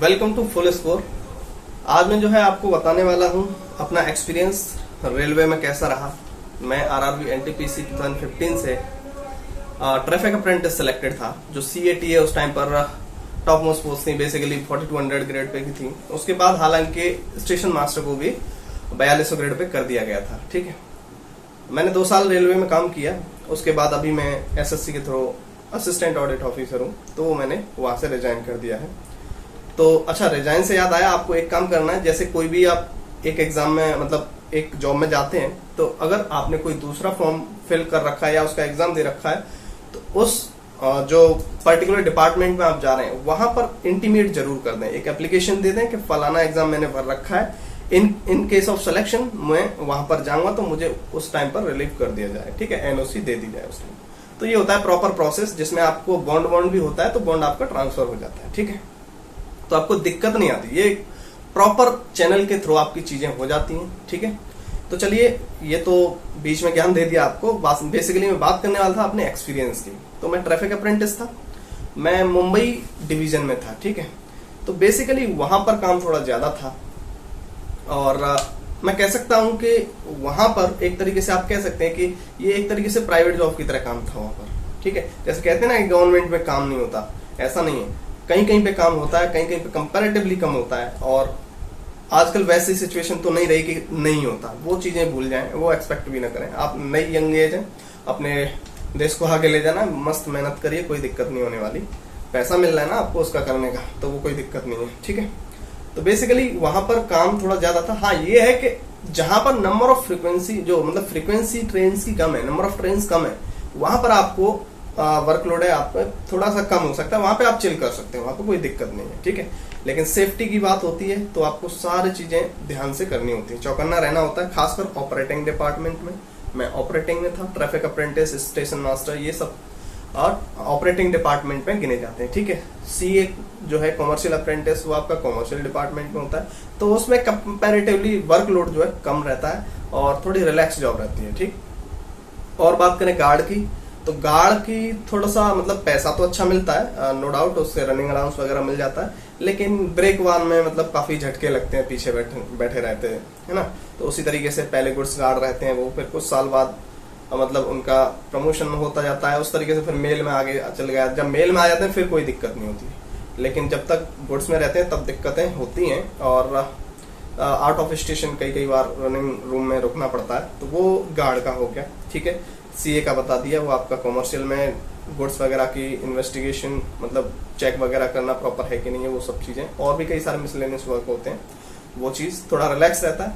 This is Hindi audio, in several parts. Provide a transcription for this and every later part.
Welcome to full score. आज मैं जो है आपको बताने वाला हूँ अपना एक्सपीरियंस रेलवे में कैसा रहा। मैं आरआरबी एनटीपीसी 2015 से ट्रैफिक अप्रेंटिस सिलेक्टेड था। जो सीएटी है उस टाइम पर टॉप मोस्ट पोस्ट थी, बेसिकली 4200 ग्रेड पे की थी। उसके बाद हालांकि स्टेशन मास्टर को भी 4200 ग्रेड पे कर दिया गया था। ठीक है, मैंने 2 साल रेलवे में काम किया। उसके बाद अभी मैं एसएससी के थ्रू असिस्टेंट ऑडिट ऑफिसर हूँ, तो मैंने वहां से रिजाइन कर दिया है। तो अच्छा, रिजाइन से याद आया, आपको एक काम करना है। जैसे कोई भी आप एक एग्जाम में मतलब एक जॉब में जाते हैं, तो अगर आपने कोई दूसरा फॉर्म फिल कर रखा है या उसका एग्जाम दे रखा है, तो उस जो पर्टिकुलर डिपार्टमेंट में आप जा रहे हैं वहां पर इंटीमेट जरूर कर दें। एक एप्लीकेशन दे दें कि फलाना एग्जाम मैंने भर रखा है, इन केस ऑफ सिलेक्शन मैं वहां पर जाऊंगा तो मुझे उस टाइम पर रिलीव कर दिया जाए। ठीक है, एनओसी दे दी जाए उस टाइम। तो ये होता है प्रॉपर प्रोसेस, जिसमें आपको बॉन्ड भी होता है, तो बॉन्ड आपका ट्रांसफर हो जाता है। ठीक है, तो आपको दिक्कत नहीं आती। ये प्रॉपर चैनल के थ्रू आपकी चीजें हो जाती हैं। ठीक है, तो चलिए, ये तो बीच में ज्ञान दे दिया आपको। बेसिकली मैं बात करने वाला था अपने एक्सपीरियंस की। तो मैं ट्रैफिक अप्रेंटिस था, मैं मुंबई डिवीजन में था। ठीक है, तो बेसिकली वहां पर काम थोड़ा ज्यादा था, और मैं कह सकता हूं कि वहां पर एक तरीके से आप कह सकते हैं कि ये एक तरीके से प्राइवेट जॉब की तरह काम था वहां पर। ठीक है, जैसे कहते हैं ना कि गवर्नमेंट में काम नहीं होता, ऐसा नहीं है। कहीं कहीं पे काम होता है, कहीं कहीं पे कंपैरेटिवली कम होता है। और आजकल वैसी सिचुएशन तो नहीं रही कि नहीं होता। वो चीजें भूल जाएं, वो एक्सपेक्ट भी ना करें। आप नई यंग एज है, अपने देश को आगे ले जाना, मस्त मेहनत करिए, कोई दिक्कत नहीं होने वाली। पैसा मिल रहा है ना आपको उसका करने का, तो वो कोई दिक्कत नहीं है। ठीक है, तो बेसिकली वहां पर काम थोड़ा ज्यादा था। हाँ, ये है कि जहां पर नंबर ऑफ फ्रीक्वेंसी, जो मतलब फ्रीक्वेंसी ट्रेन की कम है, नंबर ऑफ ट्रेन कम है, वहां पर आपको वर्कलोड है आप थोड़ा सा कम हो सकता है। वहां पे आप चिल कर सकते हैं, वहां पे कोई दिक्कत नहीं है। ठीक है, लेकिन सेफ्टी की बात होती है तो आपको सारी चीजें ध्यान से करनी होती है, चौकन्ना रहना होता है, खासकर ऑपरेटिंग डिपार्टमेंट में। मैं ऑपरेटिंग में था, ट्रैफिक अप्रेंटिस, स्टेशन मास्टर, ये सब और ऑपरेटिंग डिपार्टमेंट में गिने जाते हैं। ठीक है, सीए जो है कॉमर्शियल अप्रेंटिस, वो आपका कॉमर्शियल डिपार्टमेंट में होता है, तो उसमें कंपैरेटिवली वर्कलोड जो है कम रहता है और थोड़ी रिलैक्स जॉब रहती है। ठीक, और बात करें गार्ड की, तो गार्ड की थोड़ा सा मतलब पैसा तो अच्छा मिलता है, नो डाउट, उससे रनिंग अलाउंस वगैरह मिल जाता है, लेकिन ब्रेक वन में मतलब काफी झटके लगते हैं, पीछे बैठे रहते हैं, है ना। तो उसी तरीके से पहले गुड्स गार्ड रहते हैं, वो फिर कुछ साल बाद मतलब उनका प्रमोशन होता जाता है। उस तरीके से फिर मेल में आगे चल गया। जब मेल में आ जाते हैं फिर कोई दिक्कत नहीं होती, लेकिन जब तक गुड्स में रहते हैं तब दिक्कतें होती हैं। और आउट ऑफ स्टेशन कई बार रनिंग रूम में रुकना पड़ता है, तो वो गार्ड का हो गया। ठीक है, सीए का बता दिया, वो आपका कॉमर्शियल में गुड्स वगैरह की इन्वेस्टिगेशन, मतलब चेक वगैरह करना प्रॉपर है कि नहीं है, वो सब चीजें। और भी कई सारे मिसलेनियस वर्क होते हैं, वो चीज थोड़ा रिलैक्स रहता है।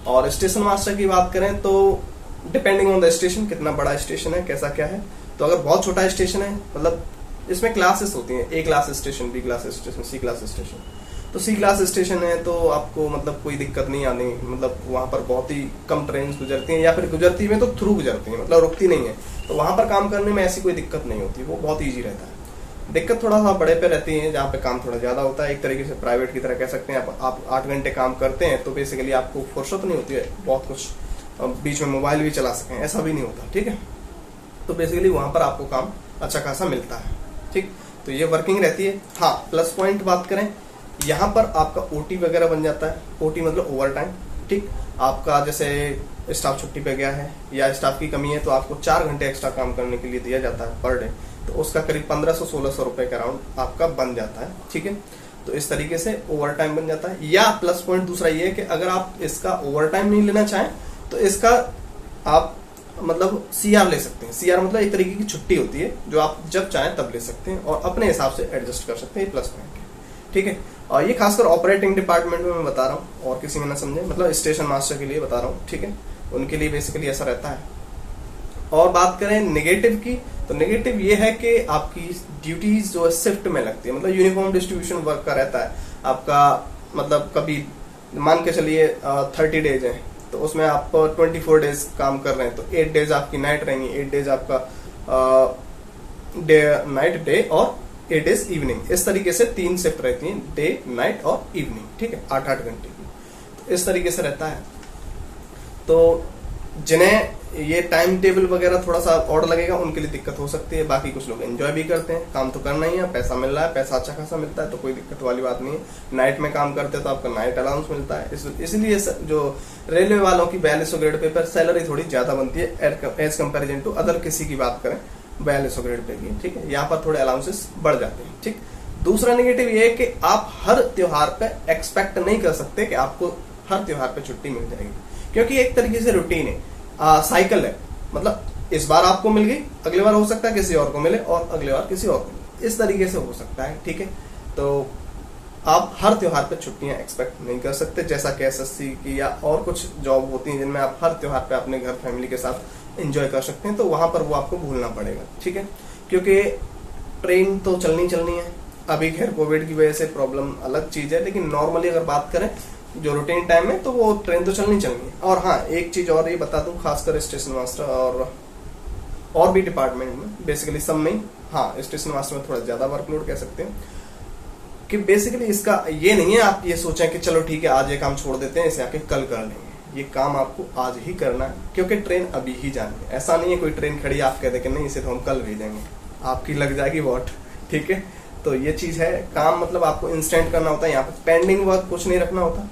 और स्टेशन मास्टर की बात करें तो डिपेंडिंग ऑन द स्टेशन, कितना बड़ा स्टेशन है, कैसा क्या है। तो अगर बहुत छोटा स्टेशन है, मतलब इसमें क्लासेस होती हैं, A class station, B class station, C class station. तो सी क्लास स्टेशन है तो आपको मतलब कोई दिक्कत नहीं आनी, मतलब वहां पर बहुत ही कम ट्रेन गुजरती हैं, या फिर गुजरती में तो थ्रू गुजरती हैं, मतलब रुकती नहीं है। तो वहां पर काम करने में ऐसी कोई दिक्कत नहीं होती, वो बहुत ईजी रहता है। दिक्कत थोड़ा सा बड़े पे रहती है, जहाँ पे काम थोड़ा ज्यादा होता है। एक तरीके से प्राइवेट की तरह कह सकते हैं। आप 8 घंटे काम करते हैं तो बेसिकली आपको फुर्सत नहीं होती है बहुत कुछ, बीच में मोबाइल भी चला सकें, ऐसा भी नहीं होता। ठीक है, तो बेसिकली वहां पर आपको काम अच्छा खासा मिलता है। ठीक, तो ये वर्किंग रहती है। हाँ, प्लस पॉइंट बात करें, यहाँ पर आपका ओटी वगैरह बन जाता है। ओटी मतलब ओवर टाइम। ठीक, आपका जैसे स्टाफ छुट्टी पे गया है या स्टाफ की कमी है, तो आपको 4 घंटे एक्स्ट्रा काम करने के लिए दिया जाता है पर डे, तो उसका करीब 1500-1600 रुपए का अराउंड आपका बन जाता है। ठीक है, तो इस तरीके से ओवर टाइम बन जाता है। या प्लस पॉइंट दूसरा ये है कि अगर आप इसका ओवर टाइम नहीं लेना चाहें तो इसका आप मतलब सीआर ले सकते हैं। सीआर मतलब एक तरीके की छुट्टी होती है, जो आप जब चाहें तब ले सकते हैं और अपने हिसाब से एडजस्ट कर सकते हैं। प्लस पॉइंट है। ठीक है, और ये खासकर ऑपरेटिंग डिपार्टमेंट में मैं बता रहा हूँ, और किसी में ना समझे, मतलब स्टेशन मास्टर के लिए बता रहा हूँ। ठीक है, उनके लिए बेसिकली ऐसा रहता है। और बात करें नेगेटिव की, तो नेगेटिव ये है कि आपकी ड्यूटीज जो है शिफ्ट में लगती है, मतलब यूनिफॉर्म डिस्ट्रीब्यूशन वर्क का रहता है आपका। मतलब कभी मान के चलिए 30 डेज है, तो उसमें आप 24 डेज काम कर रहे हैं, तो 8 डेज आपकी नाइट रहेंगी, 8 डेज आपका डे नाइट डे और 8 डेज इवनिंग। इस तरीके से 3 शिफ्ट रहती हैं, डे नाइट और इवनिंग। ठीक है, 8-8 घंटे की, तो इस तरीके से रहता है। तो जिन्हें ये टाइम टेबल वगैरह थोड़ा सा ऑड लगेगा, उनके लिए दिक्कत हो सकती है। बाकी कुछ लोग एंजॉय भी करते हैं, काम तो करना ही है, पैसा मिल रहा है, पैसा अच्छा खासा मिलता है, तो कोई दिक्कत वाली बात नहीं है। नाइट में काम करते हैं तो आपका नाइट अलाउंस मिलता है, इसलिए जो रेलवे वालों की 4200 ग्रेड पे पर सैलरी थोड़ी ज्यादा बनती है एज कंपेरिजन टू अदर किसी की बात करें 4200 ग्रेड पे की, ठीक है। यहाँ पर थोड़े अलाउंसेस बढ़ जाते हैं, ठीक। दूसरा नेगेटिव ये है कि आप हर त्योहार पे एक्सपेक्ट नहीं कर सकते कि आपको हर त्योहार पे छुट्टी मिल जाएगी, क्योंकि एक तरीके से रूटीन है, साइकिल है। मतलब इस बार आपको मिल गई, अगली बार हो सकता है किसी और को मिले, और अगली बार किसी और को मिले, इस तरीके से हो सकता है, ठीक है। तो आप हर त्योहार पे छुट्टियां एक्सपेक्ट नहीं कर सकते, जैसा कि एसएससी की या और कुछ जॉब होती हैं जिनमें आप हर त्योहार पे अपने घर फैमिली के साथ एंजॉय कर सकते हैं, तो वहां पर वो आपको भूलना पड़ेगा, ठीक है। क्योंकि ट्रेन तो चलनी है। अभी खैर कोविड की वजह से प्रॉब्लम अलग चीज है, लेकिन नॉर्मली अगर बात करें जो रूटीन टाइम है तो वो ट्रेन तो चलनी है। और हाँ, एक चीज और ये बता दूं, खासकर स्टेशन मास्टर और भी डिपार्टमेंट में, बेसिकली सब में, हाँ स्टेशन मास्टर में थोड़ा ज्यादा वर्कलोड कह सकते हैं, कि बेसिकली इसका ये नहीं है आप ये सोचें कि चलो ठीक है आज ये काम छोड़ देते हैं, इसे आके कल कर लेंगे। ये काम आपको आज ही करना है, क्योंकि ट्रेन अभी ही जानी है। ऐसा नहीं है कोई ट्रेन खड़ी आप कह दे कि नहीं इसे तो हम कल भेजेंगे, आपकी लग जाएगी वॉट, ठीक है। तो ये चीज है, काम मतलब आपको इंस्टेंट करना होता है। यहाँ पे पेंडिंग वर्क कुछ नहीं रखना होता।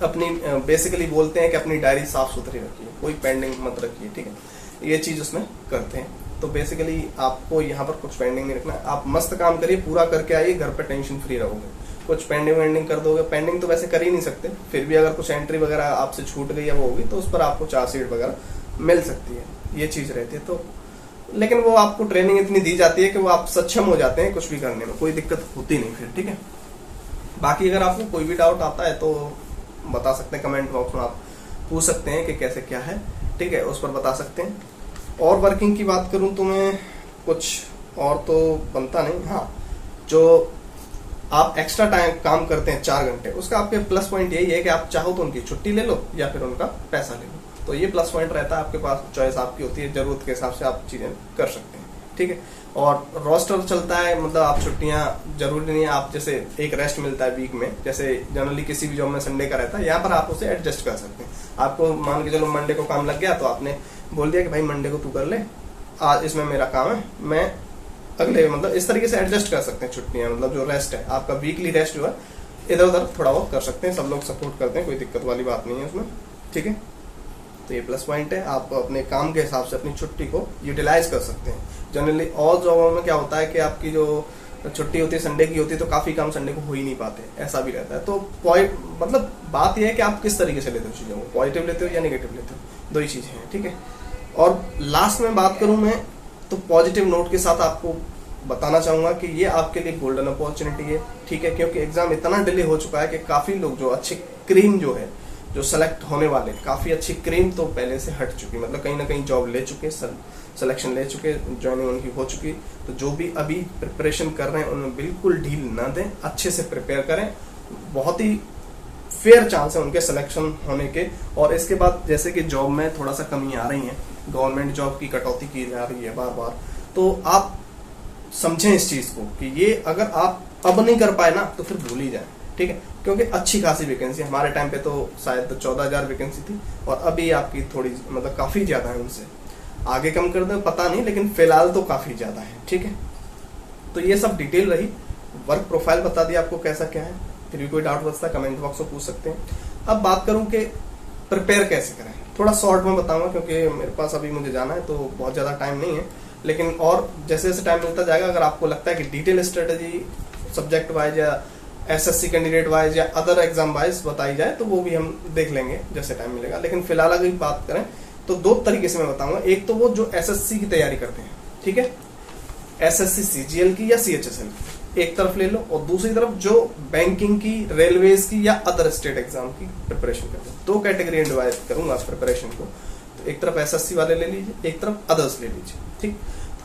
अपनी बेसिकली बोलते हैं कि अपनी डायरी साफ सुथरी रखिए, कोई पेंडिंग मत रखिए, ठीक है। ये चीज उसमें करते हैं। तो बेसिकली आपको यहाँ पर कुछ पेंडिंग नहीं रखना है, आप मस्त काम करिए, पूरा करके आइए, घर पे टेंशन फ्री रहोगे। कुछ पेंडिंग कर दोगे, पेंडिंग तो वैसे कर ही नहीं सकते, फिर भी अगर कुछ एंट्री वगैरह आपसे छूट गई है वो होगी तो उस पर आपको चार्जशीट वगैरह मिल सकती है, ये चीज रहती है। तो लेकिन वो आपको ट्रेनिंग इतनी दी जाती है कि वो आप सक्षम हो जाते हैं कुछ भी करने में, कोई दिक्कत होती नहीं फिर, ठीक है। बाकी अगर आपको कोई भी डाउट आता है तो बता सकते हैं, कमेंट बॉक्स में आप पूछ सकते हैं कि कैसे क्या है, ठीक है, उस पर बता सकते हैं। और वर्किंग की बात करूं तो मैं कुछ और तो बनता नहीं। हाँ, जो आप एक्स्ट्रा टाइम काम करते हैं 4 घंटे, उसका आपके प्लस पॉइंट यही है कि आप चाहो तो उनकी छुट्टी ले लो या फिर उनका पैसा ले लो, तो ये प्लस पॉइंट रहता है। आपके पास चॉइस आपकी होती है, जरूरत के हिसाब से आप चीजें कर सकते हैं, ठीक है। और रोस्टर चलता है, मतलब आप छुट्टियां जरूरी नहीं है, आप जैसे एक रेस्ट मिलता है वीक में, जैसे जनरली किसी भी जॉब में संडे का रहता है, यहाँ पर आप उसे एडजस्ट कर सकते हैं। आपको मान के चलो मंडे को काम लग गया तो आपने बोल दिया कि भाई मंडे को तू कर ले, आज इसमें मेरा काम है, मैं अगले, मतलब इस तरीके से एडजस्ट कर सकते हैं छुट्टियां। मतलब जो रेस्ट है आपका वीकली रेस्ट जो है इधर उधर थोड़ा बहुत कर सकते हैं, सब लोग सपोर्ट करते हैं, कोई दिक्कत वाली बात नहीं है उसमें, ठीक है। तो ये प्लस पॉइंट है, आप अपने काम के हिसाब से अपनी छुट्टी को यूटिलाइज कर सकते हैं। जनरली और जॉबों में क्या होता है कि आपकी जो छुट्टी होती है संडे की होती है, तो काफी काम संडे को हो ही नहीं पाते, ऐसा भी रहता है। तो मतलब बात यह है कि आप किस तरीके से लेते हो चीजों को, पॉजिटिव लेते हो या नेगेटिव लेते हो, दो ही चीजें हैं, ठीक है। और लास्ट में बात करूं मैं तो पॉजिटिव नोट के साथ आपको बताना चाहूंगा कि ये आपके लिए गोल्डन अपॉर्चुनिटी है, ठीक है, क्योंकि एग्जाम इतना डिले हो चुका है कि काफी लोग जो अच्छी क्रीम जो है, जो सेलेक्ट होने वाले, काफी अच्छी क्रीम तो पहले से हट चुकी, मतलब कहीं ना कहीं जॉब ले चुके, सिलेक्शन ले चुके, ज्वाइनिंग उनकी हो चुकी। तो जो भी अभी प्रिपरेशन कर रहे हैं उनमें बिल्कुल ढील ना दें, अच्छे से प्रिपेयर करें, बहुत ही फेयर चांस है उनके सिलेक्शन होने के। और इसके बाद जैसे कि जॉब में थोड़ा सा कमी आ रही है, गवर्नमेंट जॉब की कटौती की जा रही है बार बार, तो आप समझें इस चीज को कि ये अगर आप अब नहीं कर पाए ना तो फिर भूल ही जाए, ठीक है। क्योंकि अच्छी खासी वैकेंसी, हमारे टाइम पे तो शायद 14,000 वैकेंसी थी, और अभी आपकी थोड़ी मतलब काफी ज्यादा है, उनसे आगे कम कर दें पता नहीं, लेकिन फिलहाल तो काफी ज्यादा है, ठीक है। तो ये सब डिटेल रही, वर्क प्रोफाइल बता दिया आपको कैसा क्या है, फिर भी कोई डाउट बचता है कमेंट बॉक्स में पूछ सकते हैं। अब बात करूं कि प्रिपेयर कैसे करें, थोड़ा शॉर्ट में बताऊंगा क्योंकि मेरे पास अभी मुझे जाना है, तो बहुत ज्यादा टाइम नहीं है, लेकिन और जैसे जैसे टाइम मिलता जाएगा, अगर आपको लगता है कि डिटेल स्ट्रेटेजी सब्जेक्ट वाइज या एसएससी कैंडिडेट वाइज या अदर एग्जाम वाइज बताई जाए तो वो भी हम देख लेंगे जैसे टाइम मिलेगा। लेकिन फिलहाल अगर बात करें तो दो तरीके से मैं बताऊंगा। एक तो वो जो एसएससी की तैयारी करते हैं, ठीक है, एसएससी सीजीएल की या सीएचएसएल की एक तरफ ले लो, और दूसरी तरफ जो बैंकिंग की, रेलवेज की या अदर स्टेट एग्जाम की प्रिपरेशन करते हैं। दो कैटेगरी डिवाइड करूंगा प्रिपरेशन को, तो एक तरफ एसएससी वाले ले लीजिए, एक तरफ अदर्स ले लीजिए, ठीक।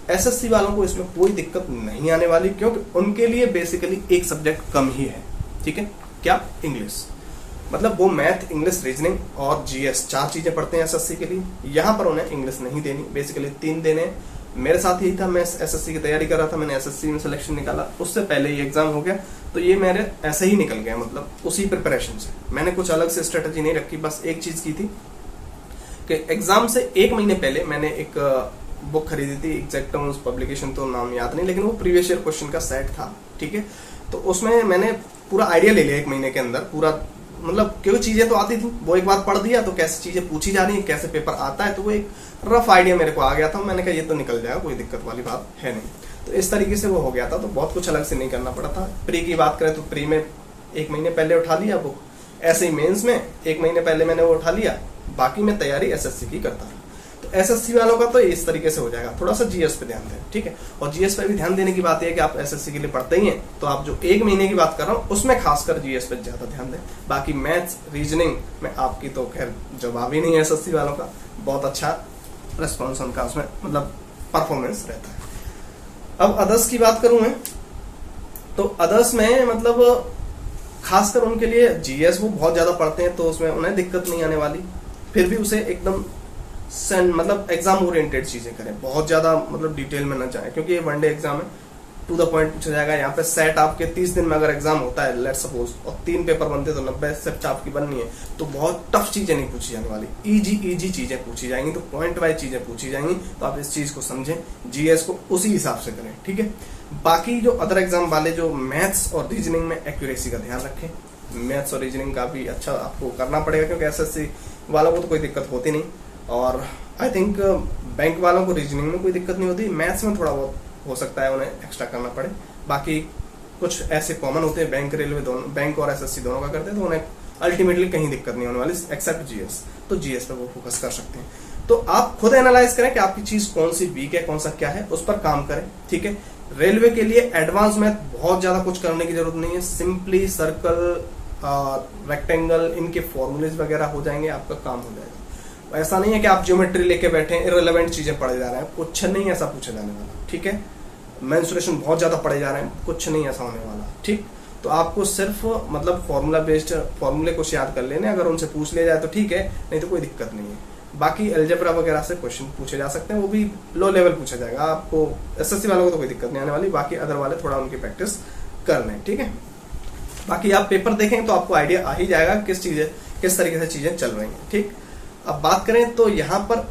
एसएससी वालों को इसमें कोई दिक्कत नहीं आने वाली, क्योंकि उनके लिए बेसिकली एक सब्जेक्ट कम ही है, ठीक है, क्या, इंग्लिश। मतलब वो मैथ, इंग्लिश, रीजनिंग और जीएस 4 चीजें पढ़ते हैं एसएससी के लिए। यहाँ पर उन्हें इंग्लिश नहीं देनी, बेसिकली 3 देने। मेरे साथ यही था, मैं एसएससी की तैयारी कर रहा था, मैंने एसएससी में सिलेक्शन निकाला, उससे पहले ही एग्जाम हो गया, तो ये मेरे ऐसे ही निकल गया, मतलब उसी प्रिपरेशन से। मैंने कुछ अलग से स्ट्रेटेजी नहीं रखी, बस एक चीज की थी कि एग्जाम से 1 महीने पहले मैंने एक बुक खरीदी थी, एग्जैक्ट उस पब्लिकेशन तो नाम याद नहीं, लेकिन वो प्रीवियस ईयर क्वेश्चन का सेट था, ठीक है। तो उसमें मैंने पूरा आइडिया ले लिया 1 महीने के अंदर, पूरा मतलब क्यों चीजें तो आती थी, वो एक बार पढ़ दिया तो कैसे चीजें पूछी जा रही है, कैसे पेपर आता है, तो वो एक रफ आइडिया मेरे को आ गया था। मैंने कहा ये तो निकल जाएगा, कोई दिक्कत वाली बात है नहीं। तो इस तरीके से वो हो गया था, तो बहुत कुछ अलग से नहीं करना पड़ा था। प्री की बात करें तो प्री में 1 महीने पहले उठा लिया बुक, ऐसे ही मेंस में 1 महीने पहले मैंने वो उठा लिया, बाकी मैं तैयारी एसएससी की करता था। तो एसएससी वालों का तो इस तरीके से हो जाएगा। थोड़ा सा जीएस पे ध्यान दें, ठीक है। और जीएस पे भी ध्यान देने की बात यह है कि आप एसएससी के लिए पढ़ते ही हैं, तो आप जो 1 महीने की बात कर रहा हूँ उसमें खासकर जीएस पे ज्यादा ध्यान दें। बाकी मैथ्स रीजनिंग में आपकी तो खैर जवाब ही नहीं है, एसएससी वालों का बहुत अच्छा रिस्पॉन्स उनका उसमें मतलब परफॉर्मेंस रहता है। अब अदर्स की बात करूं मैं, तो अदर्स में मतलब खासकर उनके लिए जीएस वो बहुत ज्यादा पढ़ते हैं, तो उसमें उन्हें दिक्कत नहीं आने वाली। फिर भी उसे एकदम मतलब एग्जाम ओरिएंटेड चीजें करें, बहुत ज्यादा मतलब डिटेल में न जाए, क्योंकि ये वनडे एग्जाम है, टू द पॉइंट पूछा जाएगा। यहाँ पे सेट आपके 30 दिन में अगर एग्जाम होता है लेट्स सपोज, और 3 पेपर बनते तो 90 सेट आपकी बननी है, तो बहुत टफ चीजें नहीं पूछी जाने वाली, इजी चीजें पूछी जाएंगी, तो पॉइंट वाइज चीजें पूछी जाएंगी। तो आप इस चीज को समझें, जीएस को उसी हिसाब से करें, ठीक है। बाकी जो अदर एग्जाम वाले जो मैथ्स और रीजनिंग में एक्यूरेसी का ध्यान रखें, मैथ्स और रीजनिंग का भी अच्छा आपको करना पड़ेगा, क्योंकि एसएससी वालों को तो कोई दिक्कत होती नहीं, और आई थिंक बैंक वालों को रीजनिंग में कोई दिक्कत नहीं होती, मैथ्स में थोड़ा बहुत हो सकता है उन्हें एक्स्ट्रा करना पड़े। बाकी कुछ ऐसे कॉमन होते हैं, बैंक रेलवे दोनों, बैंक और एसएससी दोनों का करते हैं, तो उन्हें अल्टीमेटली कहीं दिक्कत नहीं होने वाली एक्सेप्ट जीएस, तो जीएस पे वो फोकस कर सकते हैं। तो आप खुद एनालाइज करें कि आपकी चीज कौन सी वीक है, कौन सा क्या है, उस पर काम करें, ठीक है। रेलवे के लिए एडवांस मैथ बहुत ज्यादा कुछ करने की जरूरत नहीं है, सिंपली सर्कल रेक्टेंगल इनके फॉर्मूलेज वगैरह हो जाएंगे, आपका काम हो जाएगा। ऐसा नहीं है कि आप ज्योमेट्री लेके बैठे हैं, इररिलेवेंट चीजें पढ़े जा रहे हैं, कुछ नहीं ऐसा पूछा जाने वाला, ठीक है। मेंसुरेशन बहुत ज्यादा पढ़े जा रहे हैं, कुछ नहीं ऐसा होने वाला, ठीक। तो आपको सिर्फ मतलब फॉर्मूला बेस्ड फॉर्मूले कुछ याद कर लेने, अगर उनसे पूछ लिया जाए तो ठीक है, नहीं तो कोई दिक्कत नहीं है। बाकी अलजेब्रा वगैरह से क्वेश्चन पूछे जा सकते हैं, वो भी लो लेवल पूछा जाएगा, आपको एसएससी वालों को तो कोई दिक्कत नहीं आने वाली। बाकी अदर वाले थोड़ा उनकी प्रैक्टिस कर लें, ठीक है। बाकी आप पेपर देखें तो आपको आइडिया आ ही जाएगा किस तरीके से चीजें चल रही हैं, ठीक। अब बात करें तो यहाँ पर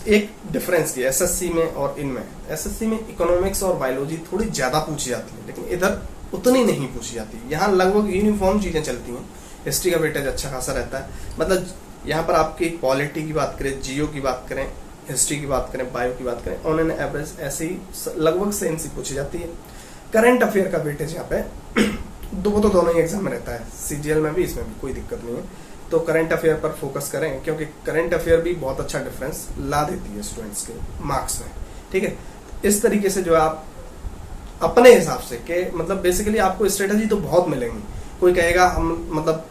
एक डिफरेंस की एसएससी में और इनमें, एसएससी में इकोनॉमिक्स और बायोलॉजी थोड़ी ज्यादा पूछी जाती है, लेकिन इधर उतनी नहीं पूछी जाती। यहाँ लगभग यूनिफॉर्म चीजें चलती हैं। हिस्ट्री का वेटेज अच्छा खासा रहता है, मतलब यहाँ पर आपकी पॉलिटी की बात करें, जियो की बात करें, हिस्ट्री की बात करें, बायो की बात करें, ऑन एन एवरेज ऐसे ही लगभग सेम सी पूछी जाती है। करंट अफेयर का वेटेज यहाँ पे तो दोनों ही एग्जाम में रहता है, सीजीएल में भी, इसमें भी कोई दिक्कत नहीं है। तो करंट अफेयर पर फोकस करें, क्योंकि करंट अफेयर भी बहुत अच्छा डिफरेंस ला देती है स्टूडेंट्स के मार्क्स में, ठीक है। इस तरीके से जो आप अपने हिसाब से के मतलब बेसिकली आपको स्ट्रेटजी तो बहुत मिलेंगी। कोई कहेगा हम मतलब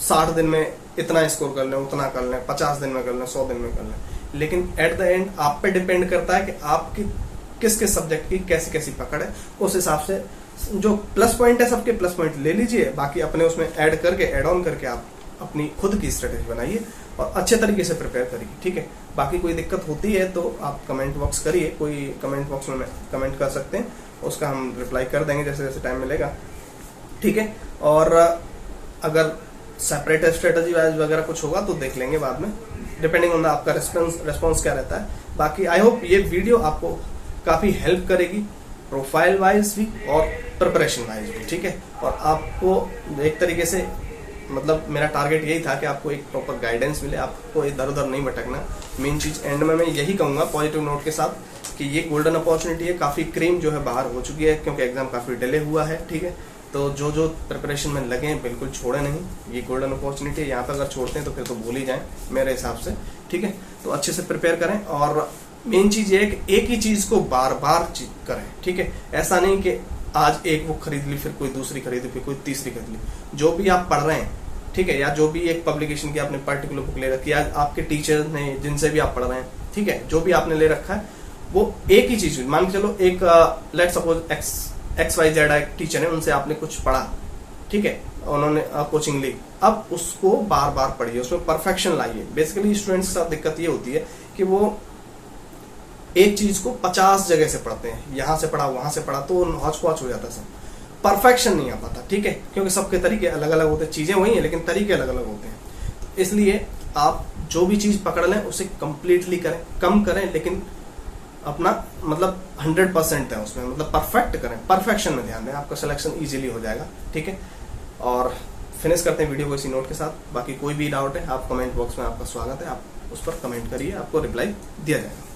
60 दिन में इतना स्कोर कर लें, उतना कर लें, 50 दिन में कर लें, 100 दिन में कर लें, लेकिन एट द एंड आप पे डिपेंड करता है कि आपकी किस किस सब्जेक्ट की कैसी कैसी पकड़ है। उस हिसाब से जो प्लस पॉइंट है सबके प्लस पॉइंट ले लीजिए, बाकी अपने उसमें ऐड करके ऐड ऑन करके आप अपनी खुद की स्ट्रेटेजी बनाइए और अच्छे तरीके से प्रिपेयर करिए, ठीक है। बाकी कोई दिक्कत होती है तो आप कमेंट बॉक्स करिए, कोई कमेंट बॉक्स में कमेंट कर सकते हैं, उसका हम रिप्लाई कर देंगे जैसे जैसे टाइम मिलेगा, ठीक है। और अगर सेपरेट स्ट्रेटेजी वाइज वगैरह कुछ होगा तो देख लेंगे बाद में, डिपेंडिंग ऑन आपका रिस्पॉन्स क्या रहता है। बाकी आई होप ये वीडियो आपको काफी हेल्प करेगी, प्रोफाइल वाइज भी और प्रिपरेशन वाइज भी, ठीक है। और आपको एक तरीके से मतलब मेरा टारगेट यही था कि आपको एक प्रॉपर गाइडेंस मिले, आपको इधर उधर नहीं भटकना। मेन चीज एंड में मैं यही कहूंगा पॉजिटिव नोट के साथ कि ये गोल्डन अपॉर्चुनिटी है, काफी क्रीम जो है बाहर हो चुकी है, क्योंकि एग्जाम काफी डिले हुआ है, ठीक है। तो जो प्रिपरेशन में लगे हैं बिल्कुल छोड़े नहीं, ये गोल्डन अपॉर्चुनिटी है। यहाँ पे अगर छोड़ते हैं तो फिर तो भूल ही जाएं मेरे हिसाब से, ठीक है। तो अच्छे से प्रिपेयर करें और मेन चीज ये है कि एक ही चीज को बार बार करें, ठीक है। ऐसा नहीं कि आज एक बुक खरीद ली, फिर कोई दूसरी खरीदी, फिर कोई तीसरी खरीद ली। जो भी आप पढ़ रहे हैं, ठीक है, या जो भी एक पब्लिकेशन की आपने पर्टिकुलर बुक ले रखी है, आपके टीचर्स ने जिनसे भी आप पढ़ रहे हैं, ठीक है, जो भी आपने ले रखा है वो एक ही चीज, मान के चलो एक लेट सपोज XYZ एक टीचर है, उनसे आपने कुछ पढ़ा, ठीक है, उन्होंने कोचिंग ली, अब उसको बार बार पढ़िए, उसमें परफेक्शन लाइए। बेसिकली स्टूडेंट्स के साथ दिक्कत ये होती है कि वो एक चीज को 50 जगह से पढ़ते हैं, यहां से पढ़ा वहां से पढ़ा, तो हौच पौच हो जाता है, सब परफेक्शन नहीं आ पाता, ठीक है, क्योंकि सबके तरीके अलग अलग होते हैं, चीजें वही है लेकिन तरीके अलग अलग होते हैं। तो इसलिए आप जो भी चीज पकड़ लें उसे कंप्लीटली करें, कम करें लेकिन अपना मतलब 100% है उसमें, मतलब परफेक्ट करें, परफेक्शन में ध्यान दें, आपका सिलेक्शन इजीली हो जाएगा। ठीक है, और फिनिश करते हैं वीडियो को इसी नोट के साथ। बाकी कोई भी डाउट है आप कमेंट बॉक्स में, आपका स्वागत है, आप उस पर कमेंट करिए, आपको रिप्लाई दिया जाएगा।